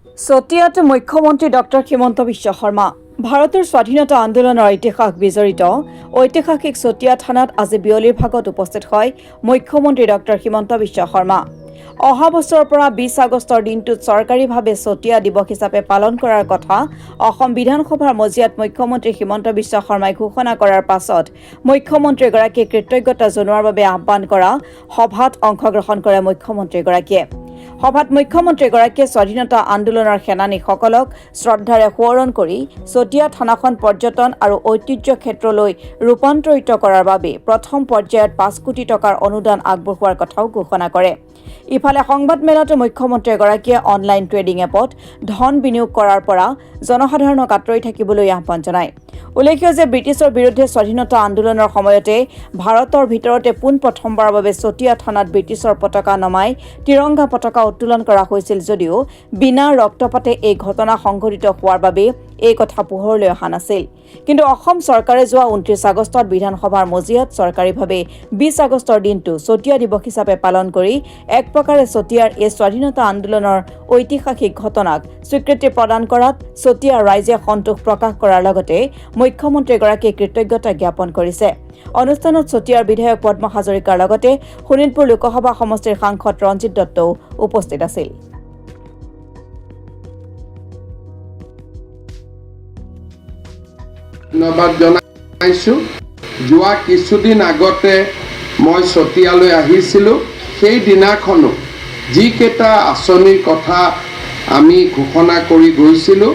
চতিয়াত মুখ্যমন্ত্ৰী ডক্টৰ হিমন্ত বিশ্ব শৰ্মা ভাৰতৰ স্বাধীনতা আন্দোলনৰ ইতিহাস বিজড়িত ঐতিহাসিক চতিয়া থানাত আজি বিয়লিৰ ভাগত উপস্থিত হয় মুখ্যমন্ত্ৰী ডক্টৰ হিমন্ত বিশ্ব শৰ্মা। অহা বছৰৰ পৰা 20 আগষ্টৰ দিনটোত চৰকাৰীভাৱে চতিয়া দিৱস হিচাপে পালন কৰাৰ কথা অসম বিধানসভাৰ মজিয়াত মুখ্যমন্ত্ৰী হিমন্ত বিশ্ব শৰ্মাই ঘোষণা কৰাৰ পাছত মুখ্যমন্ত্ৰীগৰাকীয়ে কৃতজ্ঞতা জনোৱাৰ বাবে আহ্বান কৰা সভাত অংশগ্ৰহণ কৰে মুখ্যমন্ত্ৰীগৰাকীয়ে। সভাত মুখ্যমন্ত্ৰীগৰাকীয়ে স্বাধীনতা আন্দোলনৰ সেনানীসকলক শ্ৰদ্ধাৰে সোঁৱৰণ কৰি চতিয়া থানাখন পৰ্যটন আৰু ঐতিহ্য ক্ষেত্ৰলৈ ৰূপান্তৰিত কৰাৰ বাবে প্ৰথম পৰ্যায়ত 5 কোটি টকাৰ অনুদান আগবঢ়োৱাৰ কথাও ঘোষণা কৰে। ইফালে সংবাদমেলতো মুখ্যমন্ত্ৰীগৰাকীয়ে অনলাইন ট্ৰেডিং এপত ধন বিনিয়োগ কৰাৰ পৰা জনসাধাৰণক আঁতৰি থাকিবলৈ আহ্বান জনায়। উল্লেখ্য যে ব্ৰিটিছৰ বিৰুদ্ধে স্বাধীনতা আন্দোলনৰ সময়তে ভাৰতৰ ভিতৰতে পোনপ্ৰথমবাৰৰ বাবে চতিয়া থানাত ব্ৰিটিছৰ পতাকা নমাই তিৰংগা পতাকা উত্তোলন কৰা হৈছিল যদিও বিনা ৰক্তপাতে এই ঘটনা সংঘটিত হোৱাৰ বাবে এই কথা পোহৰলৈ অহা নাছিল। কিন্তু অসম চৰকাৰে যোৱা 29 আগষ্টত বিধানসভাৰ মজিয়াত চৰকাৰীভাৱে 20 আগষ্টৰ দিনটো চতিয়া দিৱস হিচাপে পালন কৰি এক প্ৰকাৰে চতিয়াৰ এই স্বাধীনতা আন্দোলনৰ ঐতিহাসিক ঘটনাক স্বীকৃতি প্ৰদান কৰাত চতিয়াৰ ৰাইজে সন্তোষ প্ৰকাশ কৰাৰ লগতে মুখ্যমন্ত্ৰীগৰাকীয়ে কৃতজ্ঞতা জ্ঞাপন কৰিছে। অনুষ্ঠানত চতিয়াৰ বিধায়ক পদ্ম হাজৰিকাৰ লগতে শোণিতপুৰ লোকসভা সমষ্টিৰ সাংসদ ৰঞ্জিত দত্তও উপস্থিত আছিল। ধন্যবাদ জনাইছোঁ। যোৱা কিছুদিন আগতে মই চতিয়ালৈ আহিছিলোঁ। সেই দিনাখনো যিকেইটা আঁচনিৰ কথা আমি ঘোষণা কৰি গৈছিলোঁ,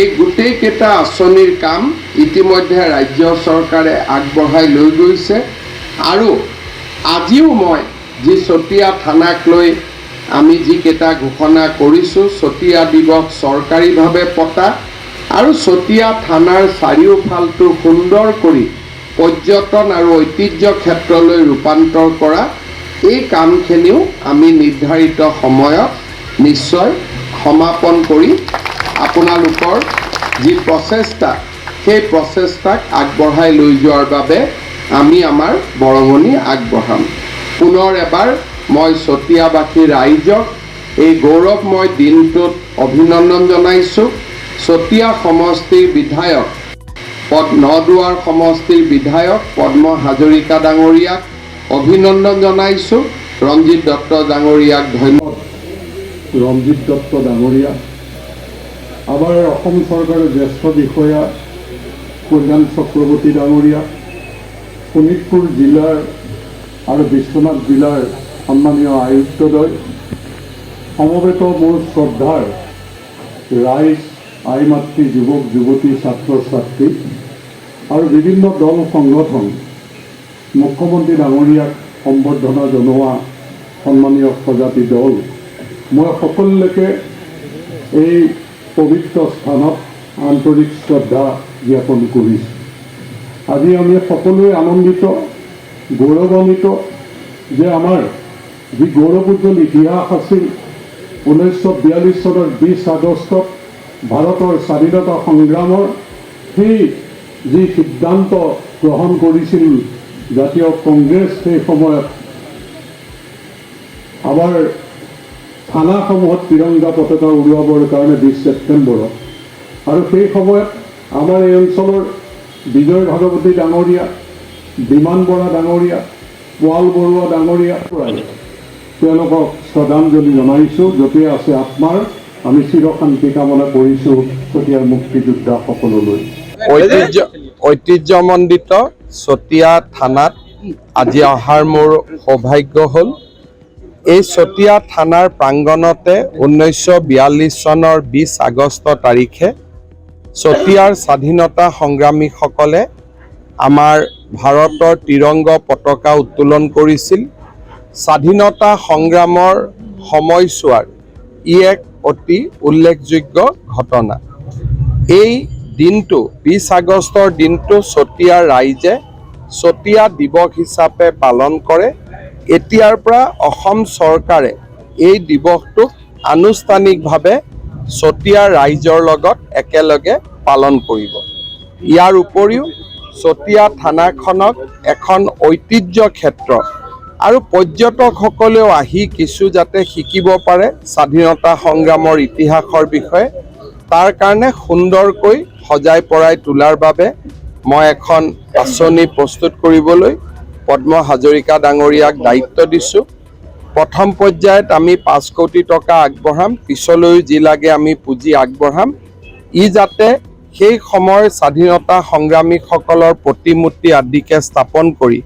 এই গোটেইকেইটা আঁচনিৰ কাম ইতিমধ্যে ৰাজ্য চৰকাৰে আগবঢ়াই লৈ গৈছে। আৰু আজিও মই যি চতিয়া থানাক লৈ আমি যিকেইটা ঘোষণা কৰিছোঁ, চতিয়া দিৱস চৰকাৰীভাৱে পতা আৰু চতিয়া থানাৰ চাৰিওফালটো সুন্দৰ কৰি পৰ্যটন আৰু ঐতিহ্য ক্ষেত্ৰলৈ ৰূপান্তৰ কৰা, এই কামখিনিও আমি নিৰ্ধাৰিত সময়ত নিশ্চয় সমাপন কৰি আপোনালোকৰ যি প্ৰচেষ্টা, সেই প্ৰচেষ্টাক আগবঢ়াই লৈ যোৱাৰ বাবে আমি আমাৰ বৰঙণি আগবঢ়াম। পুনৰ এবাৰ মই চতিয়াবাসী ৰাইজক এই গৌৰৱময় দিনটোত অভিনন্দন জনাইছোঁ। চতিয়া সমষ্টিৰ বিধায়ক নদুৱাৰ সমষ্টিৰ বিধায়ক পদ্ম হাজৰিকা ডাঙৰীয়াক অভিনন্দন জনাইছোঁ। ৰঞ্জিত দত্ত ডাঙৰীয়াক ধন্যবাদ। ৰঞ্জিত দত্ত ডাঙৰীয়া, আমাৰ অসম চৰকাৰৰ জ্যেষ্ঠ বিষয়া কল্যাণ চক্ৰৱৰ্তী ডাঙৰীয়া, শোণিতপুৰ জিলাৰ আৰু বিশ্বনাথ জিলাৰ সন্মানীয় আয়ুক্তদ্বয়, সমবেত মোৰ শ্ৰদ্ধাৰ ৰাইজ, আই মাতৃ, যুৱক যুৱতী, ছাত্ৰ ছাত্ৰী আৰু বিভিন্ন দল সংগঠন, মুখ্যমন্ত্ৰী ডাঙৰীয়াক সম্বৰ্ধনা জনোৱা সন্মানীয় প্ৰজাতি দল, মই সকলোকে এই পবিত্ৰ স্থানত আন্তৰিক শ্ৰদ্ধা জ্ঞাপন কৰিছোঁ। আজি আমি সকলোৱে আনন্দিত, গৌৰৱান্বিত যে আমাৰ যি গৌৰৱোজ্জ্বল ইতিহাস আছিল 1942 চনৰ 20 আগষ্টত ভাৰতৰ স্বাধীনতা সংগ্ৰামৰ সেই যি সিদ্ধান্ত গ্ৰহণ কৰিছিল জাতীয় কংগ্ৰেছ, সেই সময়ত আমাৰ থানাসমূহত তিৰংগা পতাকা উৰুৱাবৰ কাৰণে 20 ছেপ্টেম্বৰত, আৰু সেই সময়ত আমাৰ এই অঞ্চলৰ বিজয় ভাগৱতী ডাঙৰীয়া, বিমান বৰা ডাঙৰীয়া, পোৱাল বৰুৱা ডাঙৰীয়া, তেওঁলোকক শ্ৰদ্ধাঞ্জলি জনাইছোঁ। য'তে আছে আত্মাৰ আমি চিৰশান্তি কামনা কৰিছোঁ চতিয়াৰ মুক্তিযোদ্ধাসকললৈ। ঐতিহ্যমণ্ডিত চতিয়া থানাত আজি অহাৰ মোৰ সৌভাগ্য হ'ল। এই চতিয়া থানাৰ প্ৰাংগণতে 1942 চনৰ 20 আগষ্ট তাৰিখে চতিয়াৰ স্বাধীনতা সংগ্ৰামীসকলে আমাৰ ভাৰতৰ তিৰংগ পতাকা উত্তোলন কৰিছিল। স্বাধীনতা সংগ্ৰামৰ সময়ছোৱাৰ ই এক অতি উল্লেখযোগ্য ঘটনা। এই দিনটো 20 আগষ্টৰ দিনটো চতিয়াৰ ৰাইজে চতিয়া দিৱস হিচাপে পালন কৰে। এতিয়াৰ পৰা অসম চৰকাৰে এই দিৱসটোক আনুষ্ঠানিকভাৱে চতিয়াৰ ৰাইজৰ লগত একেলগে পালন কৰিব। ইয়াৰ উপৰিও চতিয়া থানাখনক এখন ঐতিহ্য ক্ষেত্ৰ আৰু পৰ্যটকসকলেও আহি কিছু যাতে শিকিব পাৰে স্বাধীনতা সংগ্ৰামৰ ইতিহাসৰ বিষয়ে, তাৰ কাৰণে সুন্দৰকৈ সজাই পৰাই তোলাৰ বাবে মই এখন আঁচনি প্ৰস্তুত কৰিবলৈ পদ্ম হাজৰিকা ডাঙৰীয়াক দায়িত্ব দিছোঁ। প্ৰথম পৰ্যায়ত আমি 5 কোটি টকা আগবঢ়াম, পিছলৈ যি লাগে আমি পুঁজি আগবঢ়াম। ই যাতে সেই সময়ৰ স্বাধীনতা সংগ্ৰামীসকলৰ প্ৰতিমূৰ্তি আদিকে স্থাপন কৰি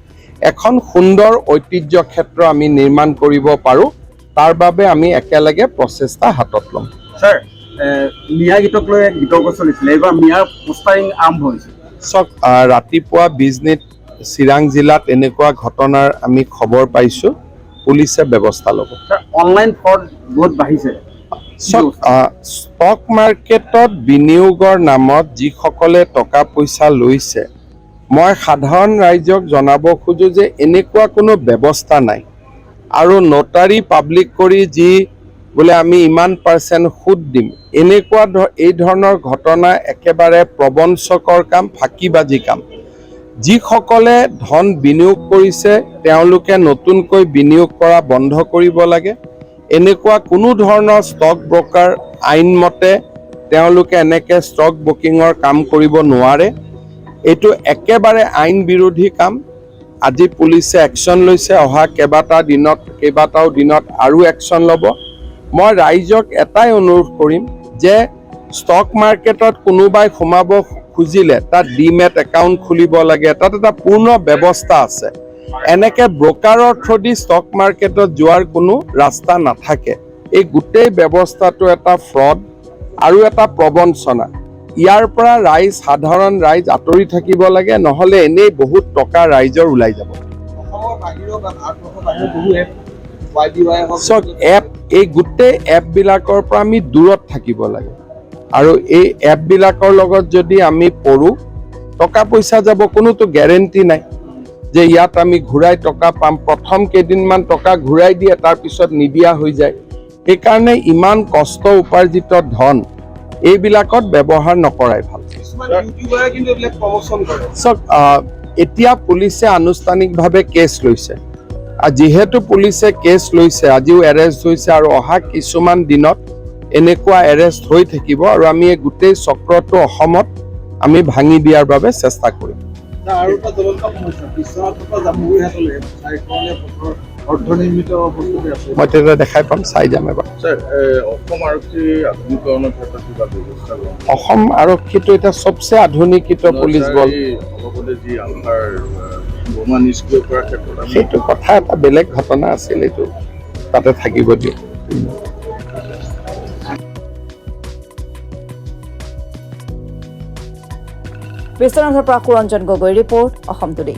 এখন সুন্দৰ ঐতিহ্য ক্ষেত্ৰ আমি নিৰ্মাণ কৰিব পাৰোঁ, তাৰ বাবে আমি একেলগে প্ৰচেষ্টা হাতত ল'ম। স্যাৰ, মিয়া গীতক লৈ এক বিতৰ্ক চলিছিলে, এইবাৰ মিয়াৰ পোষ্টাৰিং আৰম্ভ হৈছে। চাওক, ৰাতিপুৱা বিজনীত চিৰাং জিলাত এনেকুৱা ঘটনাৰ আমি খবৰ পাইছোঁ, পুলিচে ব্যৱস্থা ল'ব। স্যাৰ, অনলাইন ফ্ৰড বহুত বাঢ়িছে। ষ্টক মাৰ্কেটত বিনিয়োগৰ নামত যিসকলে টকা পইচা লৈছে, মই সাধাৰণ ৰাইজক জনাব খোজোঁ যে এনেকুৱা কোনো ব্যৱস্থা নাই। আৰু নোটাৰী পাব্লিক কৰি যি বোলে আমি ইমান % সুদ দিম, এনেকুৱা এই ধৰণৰ ঘটনা একেবাৰে প্ৰবঞ্চকৰ কাম, ফাঁকিবাজি কাম। যিসকলে ধন বিনিয়োগ কৰিছে তেওঁলোকে নতুনকৈ বিনিয়োগ কৰা বন্ধ কৰিব লাগে। এনেকুৱা কোনো ধৰণৰ ষ্টক ব্ৰকাৰ আইনমতে তেওঁলোকে এনেকৈ ষ্টক ব্ৰকিঙৰ কাম কৰিব নোৱাৰে। এইটো একেবাৰে আইন বিৰোধী কাম। আজি পুলিচে একশ্যন লৈছে, অহা কেইবাটাও দিনত আৰু একশ্যন ল'ব। মই ৰাইজক এটাই অনুৰোধ কৰিম যে ষ্টক মাৰ্কেটত কোনোবাই সোমাব খুজিলে তাত ডিমেট একাউণ্ট খুলিব লাগে, তাত এটা পূৰ্ণ ব্যৱস্থা আছে। এনেকৈ ব্ৰকাৰৰ থ্ৰুদি ষ্টক মাৰ্কেটত যোৱাৰ কোনো ৰাস্তা নাথাকে। এই গোটেই ব্যৱস্থাটো এটা ফ্ৰড আৰু এটা প্ৰবঞ্চনা। ইয়াৰ পৰা সাধাৰণ ৰাইজ আঁতৰি থাকিব লাগে, নহ'লে এনেই বহুত টকা ৰাইজৰ ওলাই যাব। চাওক, এই গোটেই এপবিলাকৰ পৰা আমি দূৰত থাকিব লাগে। আৰু এই এপবিলাকৰ লগত যদি আমি পৰোঁ, টকা পইচা যাব, কোনোতো গেৰেণ্টি নাই যে ইয়াত আমি ঘূৰাই টকা পাম। প্ৰথম কেইদিনমান টকা ঘূৰাই দিয়ে, তাৰপিছত নিদিয়া হৈ যায়। সেইকাৰণে ইমান কষ্ট উপাৰ্জিত ধন এইবিলাকত ব্যৱহাৰ নকৰাই ভাল। চাওক, এতিয়া পুলিচে আনুষ্ঠানিকভাৱে কেছ লৈছে। যিহেতু পুলিচে কেছ লৈছে, আজিও এৰেষ্ট হৈছে আৰু অহা কিছুমান দিনত এনেকুৱা এৰেষ্ট হৈ থাকিব। আৰু আমি এই গোটেই চক্ৰটো অসমত আমি ভাঙি দিয়াৰ বাবে চেষ্টা কৰিম। আৰু এটা জ্বলন্ত সমস্যা, বিশ্বনাথৰ পৰা জামুগুৰিহাটলৈ অৰ্ধনিৰ্মিত বস্তুবোৰ আছে। মই তেতিয়া দেখাই পাম, চাই যাম এবাৰ। স্যাৰ, অসম আৰক্ষী আধুনিকৰণৰ ক্ষেত্ৰত কিবা ব্যৱস্থা ল'ব? অসম আৰক্ষীটো এতিয়া চবচে আধুনিকিত পুলিচ বল। অলপতে যি আমাৰ বোমা নিষ্ক্ৰিয় কৰাৰ ক্ষেত্ৰত সেইটো কথা এটা বেলেগ ঘটনা আছিল, এইটো তাতে থাকিব দিয়ক। বিশ্বনাথৰ পৰা কুৰঞ্জন গগৈ ৰিপৰ্ট, অসম টুডে।